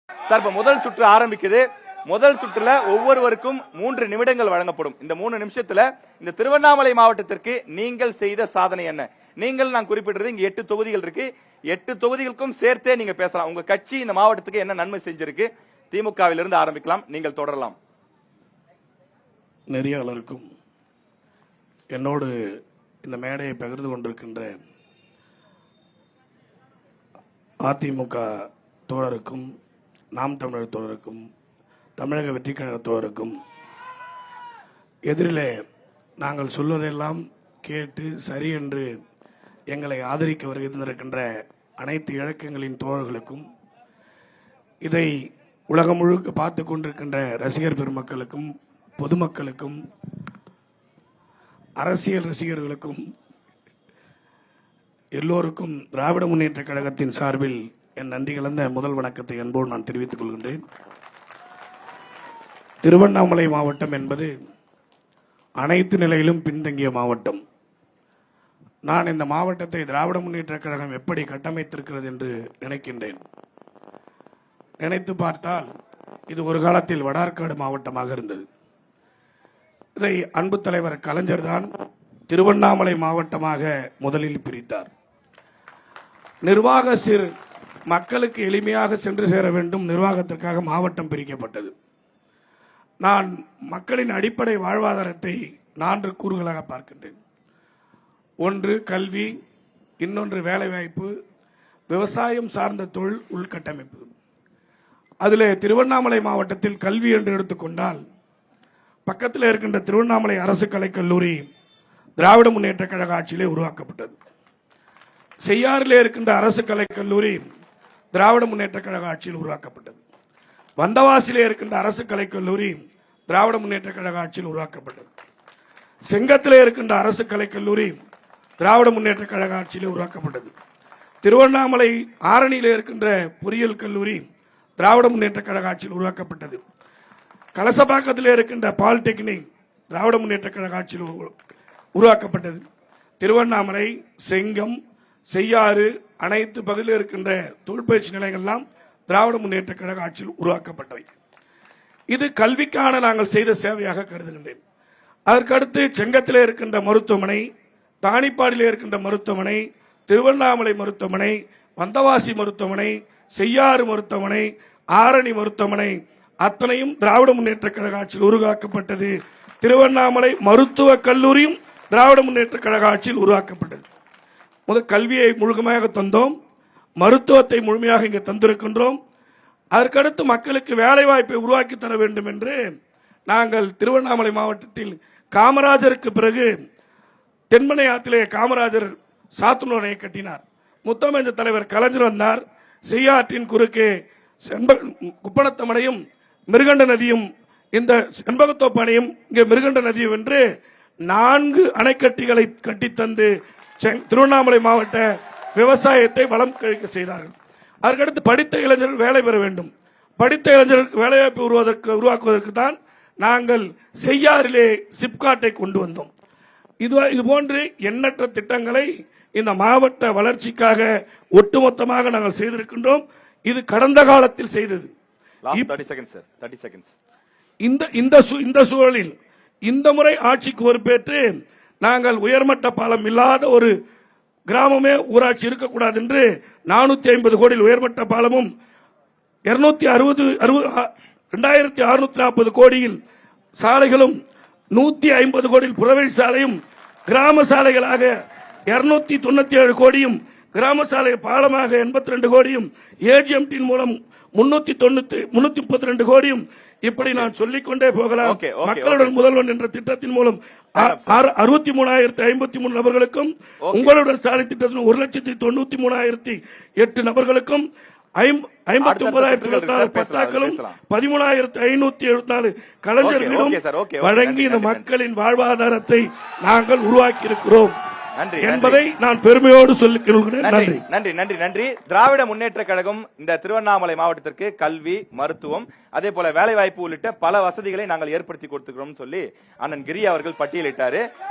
Sir இப்ப முதல் சுற்று ஆரம்பிக்குது. முதல் சுற்றுல ஒவ்வொருவருக்கும் 3 நிமிடங்கள் வழங்கப்படும். இந்த 3 நிமிஷத்துல இந்த திருவண்ணாமலை மாவட்டத்திற்கு நீங்கள் செய்த சாதனை என்ன? நீங்கள் நான் குறிப்பிட்டது இங்க 8 தொகுதிகள் இருக்கு. 8 தொகுதிகளுக்கும் சேர்த்தே நீங்க பேசலாம். உங்க கட்சி இந்த மாவட்டத்துக்கு என்ன நன்மை செஞ்சிருக்கு? திமுகவிலிருந்து ஆரம்பிக்கலாம். நீங்கள் தொடரலாம். நெறியாளருக்கும் என்னோடு இந்த மேடையை பகிர்ந்து கொண்டிருக்கின்ற அதிமுக தோழருக்கும் நாம் தமிழர் தோழருக்கும் தமிழக வெற்றிக் கழக தோழருக்கும் எதிரிலே நாங்கள் சொல்வதெல்லாம் கேட்டு சரி என்று எங்களை ஆதரிக்க வருகை தந்திருக்கின்ற அனைத்து இயக்கங்களின் தோழர்களுக்கும் இதை உலகம் முழுக்க பார்த்து கொண்டிருக்கின்ற ரசிகர் பெருமக்களுக்கும் பொதுமக்களுக்கும் அரசியல் ரசிகர்களுக்கும் எல்லோருக்கும் திராவிட முன்னேற்ற கழகத்தின் சார்பில் என் நன்றி கலந்த முதல் வணக்கத்தை அன்போடு நான் தெரிவித்துக் கொள்கின்றேன். திருவண்ணாமலை மாவட்டம் என்பது அனைத்து நிலையிலும் பின்தங்கிய மாவட்டம். நான் இந்த மாவட்டத்தை திராவிட முன்னேற்ற கழகம் எப்படி கட்டமைத்திருக்கிறது என்று நினைக்கின்றேன். நினைத்து பார்த்தால் இது ஒரு காலத்தில் வடார்காடு மாவட்டமாக இருந்தது. இதை அன்பு தலைவர் கலைஞர் தான் திருவண்ணாமலை மாவட்டமாக முதலில் பிரித்தார். நிர்வாக மக்களுக்கு எளிமையாக சென்று சேர வேண்டும், நிர்வாகத்திற்காக மாவட்டம் பிரிக்கப்பட்டது. நான் மக்களின் அடிப்படை வாழ்வாதாரத்தை 4 கூறுகளாக பார்க்கின்றேன். ஒன்று கல்வி, இன்னொன்று வேலைவாய்ப்பு, விவசாயம் சார்ந்த தொழில் உள்கட்டமைப்பு. அதில் திருவண்ணாமலை மாவட்டத்தில் கல்வி என்று எடுத்துக்கொண்டால் பக்கத்தில் இருக்கின்ற திருவண்ணாமலை அரசு கலைக்கல்லூரி திராவிட முன்னேற்ற கழக ஆட்சியிலே உருவாக்கப்பட்டது. செய்யாறிலே இருக்கின்ற அரசு கலைக்கல்லூரி திராவிட முன்னேற்ற கழக ஆட்சியில் உருவாக்கப்பட்டது. வந்தவாசிலே இருக்கின்ற அரசு கலைக்கல்லூரி திராவிட முன்னேற்ற கழக ஆட்சியில் உருவாக்கப்பட்டது. செங்கத்திலே இருக்கின்ற அரசு கலைக்கல்லூரி திராவிட முன்னேற்ற கழக ஆட்சியில் உருவாக்கப்பட்டது. திருவண்ணாமலை ஆரணியிலே இருக்கின்ற பொறியியல் கல்லூரி திராவிட முன்னேற்ற கழக ஆட்சியில் உருவாக்கப்பட்டது. கலசபாக்கத்திலே இருக்கின்ற பாலிடெக்னிக் திராவிட முன்னேற்ற கழக ஆட்சியில் உருவாக்கப்பட்டது. திருவண்ணாமலை, செங்கம், செய்யாறு அனைத்து பகுதியில் இருக்கின்ற தொழிற்பயிற்சி நிலையங்கள்லாம் திராவிட முன்னேற்ற கழக ஆட்சியில் உருவாக்கப்பட்டவை. இது கல்விக்கான நாங்கள் செய்த சேவையாக கருதுகின்றேன். அதற்கடுத்து செங்கத்திலே இருக்கின்ற மருத்துவமனை, தானிப்பாடியிலே இருக்கின்ற மருத்துவமனை, திருவண்ணாமலை மருத்துவமனை, வந்தவாசி மருத்துவமனை, செய்யாறு மருத்துவமனை, ஆரணி மருத்துவமனை அத்தனையும் திராவிட முன்னேற்ற கழக ஆட்சியில் உருவாக்கப்பட்டது. திருவண்ணாமலை மருத்துவக் கல்லூரியும் திராவிட முன்னேற்ற கழக ஆட்சியில் உருவாக்கப்பட்டது. முதல் கல்வியை முழுமையாக தந்தோம், மருத்துவத்தை முழுமையாக இங்கே தந்திருக்கின்றோம். அதற்கடுத்து மக்களுக்கு வேலை வாய்ப்பை உருவாக்கி தர வேண்டும் என்று நாங்கள் திருவண்ணாமலை மாவட்டத்தில் காமராஜருக்கு பிறகு தென்மனை ஆற்றிலே காமராஜர் சாத்துணரை கட்டினார். முத்தமிழ் தலைவர் கலைஞர் வந்தார். செய்யாற்றின் குறுக்கே குப்பணத்தமனையும் மிருகண்ட நதியும் இந்த செண்பகத்தோப்பு அணையும் இங்கே மிருகண்ட நதியும் என்று 4 அணைக்கட்டிகளை கட்டித்தந்து திருவண்ணாமலை மாவட்ட விவசாயத்தை வளம் கழிக்க செய்தார்கள். அதற்கடுத்து படித்த இளைஞர்கள் வேலை பெற வேண்டும். படித்த இளைஞர்களுக்கு வேலைவாய்ப்பு உருவாக்குவதற்கு தான் நாங்கள் செய்யாறிலே சிப்காட்டை கொண்டு வந்தோம். இது போன்று எண்ணற்ற திட்டங்களை இந்த மாவட்ட வளர்ச்சிக்காக ஒட்டுமொத்தமாக நாங்கள் செய்திருக்கின்றோம். இது கடந்த காலத்தில் செய்தது. இந்த சூழலில் இந்த முறை ஆட்சிக்கு பொறுப்பேற்று நாங்கள் உயர்மட்ட பாலம் இல்லாத ஒரு கிராமமே ஊராட்சி இருக்கக்கூடாது என்று 450 கோடியில் உயர்மட்ட பாலமும் 2640 கோடியில் சாலைகளும் 150 கோடியில் புறவழி சாலையும் கிராம சாலைகளாக 297 கோடியும் கிராம சாலை பாலமாக 82 கோடியும் ஏஜிஎம்டி மூலம் 332 கோடியும் இப்படி நான் சொல்லிக்கொண்டே போகலாம். மக்களுடன் முதல்வன் என்ற திட்டத்தின் மூலம் 63,053 நபர்களுக்கும், உங்களுடன் சாலை திட்டத்தின் 1,93,008 நபர்களுக்கும், 59,024 பத்தாக்களும் 13,574 கலைஞர்களும் வழங்கி இந்த மக்களின் வாழ்வாதாரத்தை நாங்கள் உருவாக்கி இருக்கிறோம் என்பதை நான் பெருமையோடு சொல்லிக் கொள்கிறேன். நன்றி நன்றி நன்றி நன்றி. திராவிட முன்னேற்ற கழகம் இந்த திருவண்ணாமலை மாவட்டத்திற்கு கல்வி, மருத்துவம், அதே போல வேலைவாய்ப்பு உள்ளிட்ட பல வசதிகளை நாங்கள் ஏற்படுத்தி கொடுத்துக்கிறோம் சொல்லி அண்ணன் கிரி அவர்கள் பட்டியலிட்டாரு.